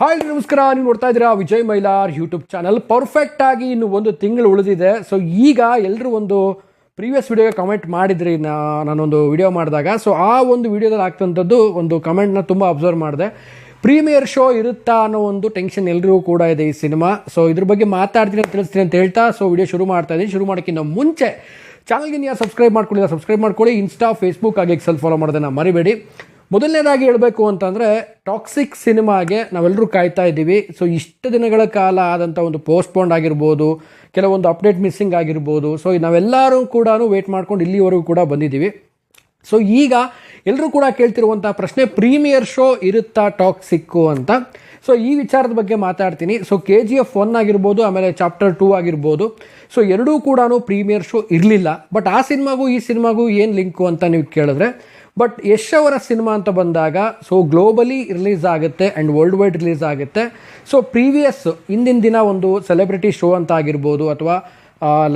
Hi ನಮಸ್ಕಾರ, ನೀವು ನೋಡ್ತಾ ಇದ್ದೀರಾ Vijay Mylar YouTube channel. Perfect ಆಗಿ ಇನ್ನು ಒಂದು ತಿಂಗಳು ಉಳಿದಿದೆ. ಸೊ ಈಗ ಎಲ್ಲರೂ ಒಂದು ಪ್ರೀವಿಯಸ್ ವಿಡಿಯೋಗೆ ಕಮೆಂಟ್ ಮಾಡಿದ್ರಿ, ನಾನೊಂದು ವಿಡಿಯೋ ಮಾಡಿದಾಗ. ಸೊ ಆ ಒಂದು ವಿಡಿಯೋದಲ್ಲಿ ಆಗ್ತಂಥದ್ದು ಒಂದು ಕಮೆಂಟ್ನ ತುಂಬ ಅಬ್ಸರ್ವ್ ಮಾಡಿದೆ. ಪ್ರೀಮಿಯರ್ ಶೋ ಇರುತ್ತಾ ಅನ್ನೋ ಒಂದು ಟೆನ್ಷನ್ ಎಲ್ಲರಿಗೂ ಕೂಡ ಇದೆ ಈ ಸಿನಿಮಾ. ಸೊ ಇದ್ರ ಬಗ್ಗೆ ಮಾತಾಡ್ತೀನಿ ತಿಳಿಸ್ತೀನಿ ಅಂತ ಹೇಳ್ತಾ ವಿಡಿಯೋ ಶುರು ಮಾಡ್ತಾ ಇದ್ದೀನಿ. ಶುರು ಮಾಡೋಕ್ಕಿಂತ ಮುಂಚೆ ಚಾನಲ್ಗೆ ನೀವು ಸಬ್ಸ್ಕ್ರೈಬ್ ಮಾಡ್ಕೊಳ್ಳಿ. ಇನ್ಸ್ಟಾ, ಫೇಸ್ಬುಕ್ ಹಾಗೆ ಎಕ್ಸೆಲ್ ಫಾಲೋ ಮಾಡೋದನ್ನು ಮರಿಬೇಡಿ. ಮೊದಲನೇದಾಗಿ ಹೇಳಬೇಕು ಅಂತಂದರೆ, ಟಾಕ್ಸಿಕ್ ಸಿನಿಮಾಗೆ ನಾವೆಲ್ಲರೂ ಕಾಯ್ತಾ ಇದ್ದೀವಿ. ಸೊ ಇಷ್ಟು ದಿನಗಳ ಕಾಲ ಆದಂಥ ಒಂದು ಪೋಸ್ಟ್ಪೋಂಡ್ ಆಗಿರ್ಬೋದು, ಕೆಲವೊಂದು ಅಪ್ಡೇಟ್ ಮಿಸ್ಸಿಂಗ್ ಆಗಿರ್ಬೋದು. ಸೊ ನಾವೆಲ್ಲರೂ ಕೂಡ ವೇಟ್ ಮಾಡ್ಕೊಂಡು ಇಲ್ಲಿವರೆಗೂ ಕೂಡ ಬಂದಿದ್ದೀವಿ. ಸೊ ಈಗ ಎಲ್ಲರೂ ಕೂಡ ಕೇಳ್ತಿರುವಂಥ ಪ್ರಶ್ನೆ, ಪ್ರೀಮಿಯರ್ ಶೋ ಇರುತ್ತಾ ಟಾಕ್ಸಿಕ್ಕು ಅಂತ. ಸೊ ಈ ವಿಚಾರದ ಬಗ್ಗೆ ಮಾತಾಡ್ತೀನಿ. ಸೊ KGF 1 ಆಗಿರ್ಬೋದು, ಆಮೇಲೆ ಚಾಪ್ಟರ್ 2 ಆಗಿರ್ಬೋದು. ಸೊ ಎರಡೂ ಕೂಡ ಪ್ರೀಮಿಯರ್ ಶೋ ಇರಲಿಲ್ಲ. ಬಟ್ ಆ ಸಿನಿಮಾಗೂ ಈ ಸಿನಿಮಾಗೂ ಏನು ಲಿಂಕು ಅಂತ ನೀವು ಕೇಳಿದ್ರೆ, ಬಟ್ ಯಶ್ ಅವರ ಸಿನಿಮಾ ಅಂತ ಬಂದಾಗ ಸೊ ಗ್ಲೋಬಲಿ ರಿಲೀಸ್ ಆಗುತ್ತೆ ಆ್ಯಂಡ್ ವರ್ಲ್ಡ್ ವೈಡ್ ರಿಲೀಸ್ ಆಗುತ್ತೆ. ಸೊ ಪ್ರೀವಿಯಸ್ ಹಿಂದಿನ ದಿನ ಒಂದು ಸೆಲೆಬ್ರಿಟಿ ಶೋ ಅಂತ ಆಗಿರ್ಬೋದು, ಅಥವಾ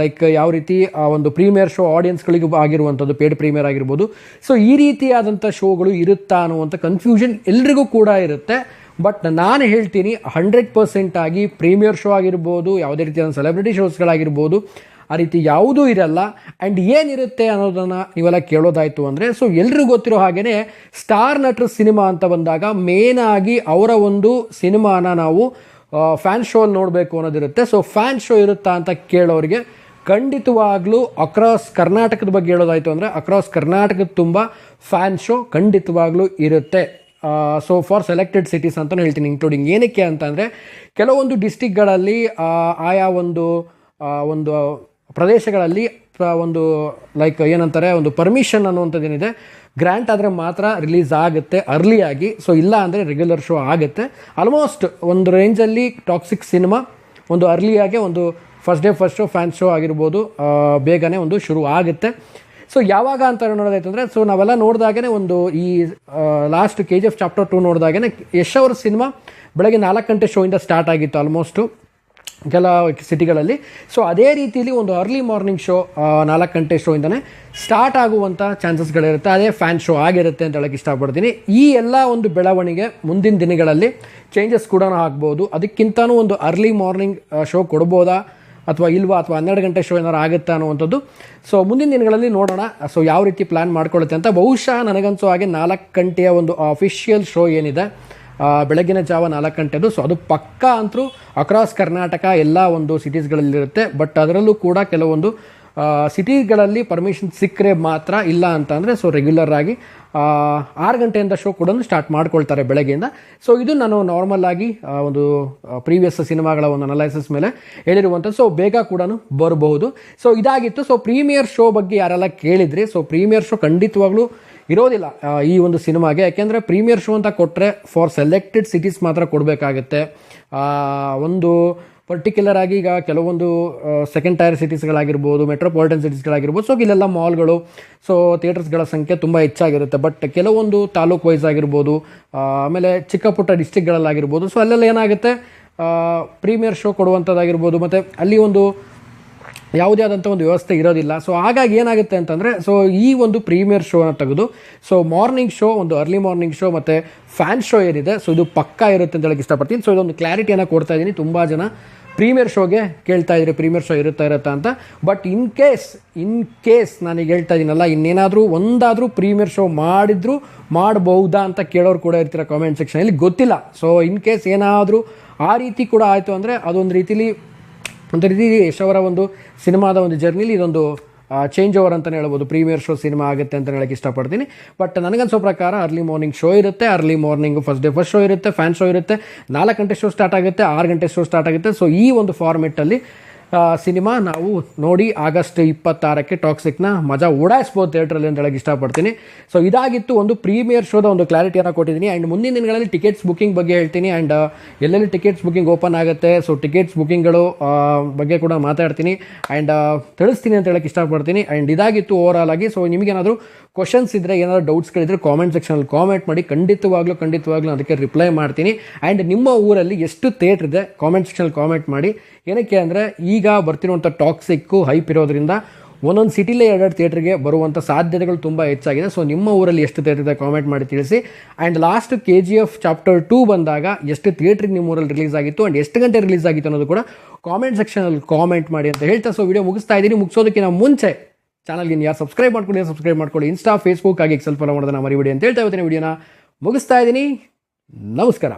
ಲೈಕ್ ಯಾವ ರೀತಿ ಒಂದು ಪ್ರೀಮಿಯರ್ ಶೋ ಆಡಿಯನ್ಸ್ಗಳಿಗೆ ಆಗಿರುವಂಥದ್ದು ಪೇಡ್ ಪ್ರೀಮಿಯರ್ ಆಗಿರ್ಬೋದು. ಸೊ ಈ ರೀತಿಯಾದಂಥ ಶೋಗಳು ಇರುತ್ತಾ ಅನ್ನುವಂಥ ಕನ್ಫ್ಯೂಷನ್ ಎಲ್ರಿಗೂ ಕೂಡ ಇರುತ್ತೆ. ಬಟ್ ನಾನು ಹೇಳ್ತೀನಿ 100% ಆಗಿ ಪ್ರೀಮಿಯರ್ ಶೋ ಆಗಿರ್ಬೋದು, ಯಾವುದೇ ರೀತಿಯಾದ ಸೆಲೆಬ್ರಿಟಿ ಶೋಸ್ಗಳಾಗಿರ್ಬೋದು, ಆ ರೀತಿ ಯಾವುದೂ ಇರಲ್ಲ. ಆ್ಯಂಡ್ ಏನಿರುತ್ತೆ ಅನ್ನೋದನ್ನು ನೀವೆಲ್ಲ ಕೇಳೋದಾಯಿತು ಅಂದರೆ, ಸೊ ಎಲ್ರಿಗೂ ಗೊತ್ತಿರೋ ಹಾಗೆಯೇ ಸ್ಟಾರ್ ನಟರ ಸಿನಿಮಾ ಅಂತ ಬಂದಾಗ ಮೇನಾಗಿ ಅವರ ಒಂದು ಸಿನಿಮಾನ ನಾವು ಫ್ಯಾನ್ ಶೋ ಅಲ್ಲಿ ನೋಡಬೇಕು ಅನ್ನೋದಿರುತ್ತೆ. ಸೊ ಫ್ಯಾನ್ ಶೋ ಇರುತ್ತಾ ಅಂತ ಕೇಳೋರಿಗೆ ಖಂಡಿತವಾಗ್ಲೂ ಅಕ್ರಾಸ್ ಕರ್ನಾಟಕದ ಬಗ್ಗೆ ಹೇಳೋದಾಯಿತು ಅಂದರೆ, ಅಕ್ರಾಸ್ ಕರ್ನಾಟಕದ ತುಂಬ ಫ್ಯಾನ್ ಶೋ ಖಂಡಿತವಾಗ್ಲೂ ಇರುತ್ತೆ. ಸೊ ಫಾರ್ ಸೆಲೆಕ್ಟೆಡ್ ಸಿಟೀಸ್ ಅಂತಲೂ ಹೇಳ್ತೀನಿ, ಇನ್ಕ್ಲೂಡಿಂಗ್. ಏನಕ್ಕೆ ಅಂತಂದರೆ, ಕೆಲವೊಂದು ಡಿಸ್ಟಿಕ್ಗಳಲ್ಲಿ ಆಯಾ ಒಂದು ಪ್ರದೇಶಗಳಲ್ಲಿ ಒಂದು ಲೈಕ್ ಏನಂತಾರೆ, ಒಂದು ಪರ್ಮಿಷನ್ ಅನ್ನುವಂಥದ್ದು ಏನಿದೆ, ಗ್ರ್ಯಾಂಟ್ ಆದರೆ ಮಾತ್ರ ರಿಲೀಸ್ ಆಗುತ್ತೆ ಅರ್ಲಿಯಾಗಿ. ಸೊ ಇಲ್ಲ ಅಂದರೆ ರೆಗ್ಯುಲರ್ ಶೋ ಆಗುತ್ತೆ. ಆಲ್ಮೋಸ್ಟ್ ಒಂದು ರೇಂಜಲ್ಲಿ ಟಾಕ್ಸಿಕ್ ಸಿನಿಮಾ ಒಂದು ಅರ್ಲಿಯಾಗೆ ಒಂದು ಫಸ್ಟ್ ಶೋ ಫ್ಯಾನ್ ಶೋ ಆಗಿರ್ಬೋದು, ಬೇಗನೆ ಒಂದು ಶುರು ಆಗುತ್ತೆ. ಸೊ ಯಾವಾಗ ಅಂತ ನೋಡೋದಾಯ್ತಂದರೆ, ಸೊ ನಾವೆಲ್ಲ ನೋಡಿದಾಗೇ ಒಂದು ಈ ಲಾಸ್ಟ್ KGF ಚಾಪ್ಟರ್ 2 ನೋಡಿದಾಗೇ ಯಶ್ ಅವರ ಸಿನಿಮಾ ಬೆಳಗ್ಗೆ 4 ಗಂಟೆ ಶೋಯಿಂದ ಸ್ಟಾರ್ಟ್ ಆಗಿತ್ತು ಆಲ್ಮೋಸ್ಟು ಕೆಲ ಸಿಟಿಗಳಲ್ಲಿ. ಸೊ ಅದೇ ರೀತಿಯಲ್ಲಿ ಒಂದು ಅರ್ಲಿ ಮಾರ್ನಿಂಗ್ ಶೋ 4 ಗಂಟೆ ಶೋಯಿಂದನೇ ಸ್ಟಾರ್ಟ್ ಆಗುವಂಥ ಚಾನ್ಸಸ್ಗಳಿರುತ್ತೆ. ಅದೇ ಫ್ಯಾನ್ ಶೋ ಆಗಿರುತ್ತೆ ಅಂತ ಹೇಳಕ್ಕೆ ಇಷ್ಟಪಡ್ತೀನಿ. ಈ ಎಲ್ಲ ಒಂದು ಬೆಳವಣಿಗೆ ಮುಂದಿನ ದಿನಗಳಲ್ಲಿ ಚೇಂಜಸ್ ಕೂಡ ಆಗ್ಬೋದು. ಅದಕ್ಕಿಂತನೂ ಒಂದು ಅರ್ಲಿ ಮಾರ್ನಿಂಗ್ ಶೋ ಕೊಡ್ಬೋದಾ ಅಥವಾ ಇಲ್ವಾ, ಅಥವಾ 12 ಗಂಟೆ ಶೋ ಏನಾರು ಆಗುತ್ತಾ ಅನ್ನುವಂಥದ್ದು ಸೊ ಮುಂದಿನ ದಿನಗಳಲ್ಲಿ ನೋಡೋಣ. ಸೊ ಯಾವ ರೀತಿ ಪ್ಲ್ಯಾನ್ ಮಾಡ್ಕೊಳ್ಳುತ್ತೆ ಅಂತ. ಬಹುಶಃ ನನಗನ್ಸೋ ಹಾಗೆ 4 ಗಂಟೆಯ ಒಂದು ಅಫಿಷಿಯಲ್ ಶೋ ಏನಿದೆ ಬೆಳಗಿನ ಜಾವ 4 ಗಂಟೆದು, ಸೊ ಅದು ಪಕ್ಕಾ ಅಂತರೂ ಅಕ್ರಾಸ್ ಕರ್ನಾಟಕ ಎಲ್ಲ ಒಂದು ಸಿಟೀಸ್ಗಳಲ್ಲಿರುತ್ತೆ. ಬಟ್ ಅದರಲ್ಲೂ ಕೂಡ ಕೆಲವೊಂದು ಸಿಟಿಗಳಲ್ಲಿ ಪರ್ಮಿಷನ್ ಸಿಕ್ಕರೆ ಮಾತ್ರ, ಇಲ್ಲ ಅಂತಂದರೆ ಸೊ ರೆಗ್ಯುಲರ್ ಆಗಿ 6 ಗಂಟೆಯಿಂದ ಶೋ ಕೂಡ ಸ್ಟಾರ್ಟ್ ಮಾಡ್ಕೊಳ್ತಾರೆ ಬೆಳಗ್ಗೆಯಿಂದ. ಸೊ ಇದು ನಾನು ನಾರ್ಮಲ್ ಆಗಿ ಒಂದು ಪ್ರೀವಿಯಸ್ ಸಿನಿಮಾಗಳ ಒಂದು ಅನಲೈಸಿಸ್ ಮೇಲೆ ಹೇಳಿರುವಂಥದ್ದು. ಸೊ ಬೇಗ ಕೂಡ ಬರಬಹುದು. ಸೊ ಇದಾಗಿತ್ತು. ಸೊ ಪ್ರೀಮಿಯರ್ ಶೋ ಬಗ್ಗೆ ಯಾರೆಲ್ಲ ಕೇಳಿದ್ರಿ, ಸೊ ಪ್ರೀಮಿಯರ್ ಶೋ ಖಂಡಿತವಾಗ್ಲೂ ಇರೋದಿಲ್ಲ ಈ ಒಂದು ಸಿನಿಮಾಗೆ. ಯಾಕೆಂದರೆ ಪ್ರೀಮಿಯರ್ ಶೋ ಅಂತ ಕೊಟ್ಟರೆ ಫಾರ್ ಸೆಲೆಕ್ಟೆಡ್ ಸಿಟೀಸ್ ಮಾತ್ರ ಕೊಡಬೇಕಾಗುತ್ತೆ. ಒಂದು ಪರ್ಟಿಕ್ಯುಲರ್ ಆಗಿ ಈಗ ಕೆಲವೊಂದು ಸೆಕೆಂಡ್ ಟೈರ್ ಸಿಟೀಸ್ಗಳಾಗಿರ್ಬೋದು, ಮೆಟ್ರೋಪಾಲಿಟನ್ ಸಿಟೀಸ್ಗಳಾಗಿರ್ಬೋದು, ಸೊ ಇಲ್ಲೆಲ್ಲ ಮಾಲ್ಗಳು, ಸೊ ಥಿಯೇಟರ್ಸ್ಗಳ ಸಂಖ್ಯೆ ತುಂಬ ಹೆಚ್ಚಾಗಿರುತ್ತೆ. ಬಟ್ ಕೆಲವೊಂದು ತಾಲೂಕು ವೈಸ್ ಆಗಿರ್ಬೋದು, ಆಮೇಲೆ ಚಿಕ್ಕ ಪುಟ್ಟ ಡಿಸ್ಟಿಕ್ಗಳಲ್ಲಾಗಿರ್ಬೋದು, ಸೊ ಅಲ್ಲೆಲ್ಲ ಏನಾಗುತ್ತೆ ಪ್ರೀಮಿಯರ್ ಶೋ ಕೊಡುವಂಥದ್ದಾಗಿರ್ಬೋದು, ಮತ್ತು ಅಲ್ಲಿ ಒಂದು ಯಾವುದೇ ಆದಂಥ ಒಂದು ವ್ಯವಸ್ಥೆ ಇರೋದಿಲ್ಲ. ಸೊ ಹಾಗಾಗಿ ಏನಾಗುತ್ತೆ ಅಂತಂದರೆ, ಸೊ ಈ ಒಂದು ಪ್ರೀಮಿಯರ್ ಶೋನ ತೆಗೆದು ಸೊ ಮಾರ್ನಿಂಗ್ ಶೋ, ಒಂದು ಅರ್ಲಿ ಮಾರ್ನಿಂಗ್ ಶೋ ಮತ್ತು ಫ್ಯಾನ್ ಶೋ ಏನಿದೆ, ಸೊ ಇದು ಪಕ್ಕಾ ಇರುತ್ತೆ ಅಂತ ಹೇಳಕ್ಕೆ ಇಷ್ಟಪಡ್ತೀನಿ. ಸೊ ಇದೊಂದು ಕ್ಲಾರಿಟಿಯನ್ನು ಕೊಡ್ತಾ ಇದ್ದೀನಿ. ತುಂಬ ಜನ ಪ್ರೀಮಿಯರ್ ಶೋಗೆ ಕೇಳ್ತಾ ಇದ್ರಿ, ಪ್ರೀಮಿಯರ್ ಶೋ ಇರುತ್ತಾ ಅಂತ. ಬಟ್ ಇನ್ ಕೇಸ್ ನಾನೀಗ ಹೇಳ್ತಾ ಇದ್ದೀನಲ್ಲ, ಇನ್ನೇನಾದರೂ ಒಂದಾದರೂ ಪ್ರೀಮಿಯರ್ ಶೋ ಮಾಡಬಹುದಾ ಅಂತ ಕೇಳೋರು ಕೂಡ ಇರ್ತೀರ ಕಾಮೆಂಟ್ ಸೆಕ್ಷನಲ್ಲಿ, ಗೊತ್ತಿಲ್ಲ. ಸೊ ಇನ್ ಕೇಸ್ ಏನಾದರೂ ಆ ರೀತಿ ಕೂಡ ಆಯಿತು ಅಂದರೆ, ಅದೊಂದು ರೀತಿಲಿ ಯಶ್ ಅವರ ಒಂದು ಸಿನಿಮಾದ ಒಂದು ಜರ್ನಿಲಿ ಇದೊಂದು ಚೇಂಜ್ ಓವರ್ ಅಂತಲೇ ಹೇಳ್ಬೋದು. ಪ್ರೀಮಿಯರ್ ಶೋ ಸಿನಿಮಾ ಆಗುತ್ತೆ ಅಂತ ಹೇಳಕ್ಕೆ ಇಷ್ಟಪಡ್ತೀನಿ. ಬಟ್ ನನಗನ್ಸೋ ಪ್ರಕಾರ ಅರ್ಲಿ ಮಾರ್ನಿಂಗ್ ಶೋ ಇರುತ್ತೆ, ಅರ್ಲಿ ಮಾರ್ನಿಂಗ್ ಫಸ್ಟ್ ಶೋ ಇರುತ್ತೆ, ಫ್ಯಾನ್ ಶೋ ಇರುತ್ತೆ, 4 ಗಂಟೆ ಶೋ ಸ್ಟಾರ್ಟ್ ಆಗುತ್ತೆ, 6 ಗಂಟೆ ಶೋ ಸ್ಟಾರ್ಟ್ ಆಗುತ್ತೆ. ಸೊ ಈ ಒಂದು ಫಾರ್ಮೆಟಲ್ಲಿ ಸಿನಿಮಾ ನಾವು ನೋಡಿ ಆಗಸ್ಟ್ 26ಕ್ಕೆ ಟಾಕ್ಸಿಕ್ನ ಮಜಾ ಓಡಾಯಿಸ್ಬೋದು ಥಿಯೇಟ್ರಲ್ಲಿ ಅಂತ ಹೇಳಕ್ಕೆ ಇಷ್ಟಪಡ್ತೀನಿ. ಸೊ ಇದಾಗಿತ್ತು ಒಂದು ಪ್ರೀಮಿಯರ್ ಶೋದ ಒಂದು ಕ್ಲಾರಿಟಿಯನ್ನು ಕೊಟ್ಟಿದ್ದೀನಿ. ಆ್ಯಂಡ್ ಮುಂದಿನ ದಿನಗಳಲ್ಲಿ ಟಿಕೆಟ್ಸ್ ಬುಕಿಂಗ್ ಬಗ್ಗೆ ಹೇಳ್ತೀನಿ. ಆ್ಯಂಡ್ ಎಲ್ಲೆಲ್ಲಿ ಟಿಕೆಟ್ಸ್ ಬುಕಿಂಗ್ ಓಪನ್ ಆಗುತ್ತೆ, ಸೊ ಟಿಕೆಟ್ಸ್ ಬುಕಿಂಗ್ಗಳು ಬಗ್ಗೆ ಕೂಡ ಮಾತಾಡ್ತೀನಿ ಆ್ಯಂಡ್ ತಿಳಿಸ್ತೀನಿ ಅಂತ ಹೇಳಕ್ಕೆ ಇಷ್ಟಪಡ್ತೀನಿ. ಆ್ಯಂಡ್ ಇದಾಗಿತ್ತು ಓವರಾಲ್ ಆಗಿ. ಸೊ ನಿಮಗೇನಾದರೂ ಕ್ವಶನ್ಸ್ ಇದ್ದರೆ, ಏನಾದರೂ ಡೌಟ್ಸ್ಗಳಿದ್ದರೆ ಕಾಮೆಂಟ್ ಸೆಕ್ಷನಲ್ಲಿ ಕಾಮೆಂಟ್ ಮಾಡಿ. ಖಂಡಿತವಾಗ್ಲೂ ಅದಕ್ಕೆ ರಿಪ್ಲೈ ಮಾಡ್ತೀನಿ. ಆ್ಯಂಡ್ ನಿಮ್ಮ ಊರಲ್ಲಿ ಎಷ್ಟು ಥಿಯೇಟ್ರ್ ಇದೆ ಕಾಮೆಂಟ್ ಸೆಕ್ಷನಲ್ಲಿ ಕಾಮೆಂಟ್ ಮಾಡಿ. ಏನಕ್ಕೆ ಅಂದರೆ, ಈಗ ಬರ್ತಿರುವಂಥ ಟಾಕ್ಸಿಕ್ಕು ಹೈಪ್ ಇರೋದ್ರಿಂದ ಒಂದೊಂದು ಸಿಟಿಲೇ 2 ಥಿಯೇಟ್ರಿಗೆ ಬರುವಂಥ ಸಾಧ್ಯತೆಗಳು ತುಂಬ ಹೆಚ್ಚಾಗಿದೆ. ಸೊ ನಿಮ್ಮ ಊರಲ್ಲಿ ಎಷ್ಟು ಥಿಯೇಟರ್ ಇದೆ ಕಾಮೆಂಟ್ ಮಾಡಿ ತಿಳಿಸಿ. ಆ್ಯಂಡ್ ಲಾಸ್ಟ್ KGF ಚಾಪ್ಟರ್ 2 ಬಂದಾಗ ಎಷ್ಟು ಥಿಯೇಟ್ರಿಗೆ ನಿಮ್ಮ ಊರಲ್ಲಿ ರಿಲೀಸ್ ಆಗಿತ್ತು ಆ್ಯಂಡ್ ಎಷ್ಟು ಗಂಟೆ ರಿಲೀಸ್ ಆಗಿತ್ತು ಅನ್ನೋದು ಕೂಡ ಕಾಮೆಂಟ್ ಸೆಕ್ಷನಲ್ಲಿ ಕಾಮೆಂಟ್ ಮಾಡಿ ಅಂತ ಹೇಳ್ತಾ ಸೊ ವಿಡಿಯೋ ಮುಗಿಸ್ತಾ ಇದ್ದೀನಿ. ಮುಗಿಸೋದಕ್ಕಿಂತ ಮುಂಚೆ ಚಾನಲ್ಗೆ ಯಾರು ಸಬ್ಸ್ಕ್ರೈಬ್ ಮಾಡ್ಕೊಳ್ಳಿ, ಇನ್ಸ್ಟಾ ಫೇಸ್ಬುಕ್ ಆಗಿ ಸ್ವಲ್ಪ ಫಾಲೋ ಮಾಡೋದನ್ನ ಮರಿಬೇಡಿ ಅಂತ ಹೇಳ್ತಾ ಇವತ್ತಿನ ವಿಡಿಯೋನ ಮುಗಿಸ್ತಾ ಇದ್ದೀನಿ. ನಮಸ್ಕಾರ.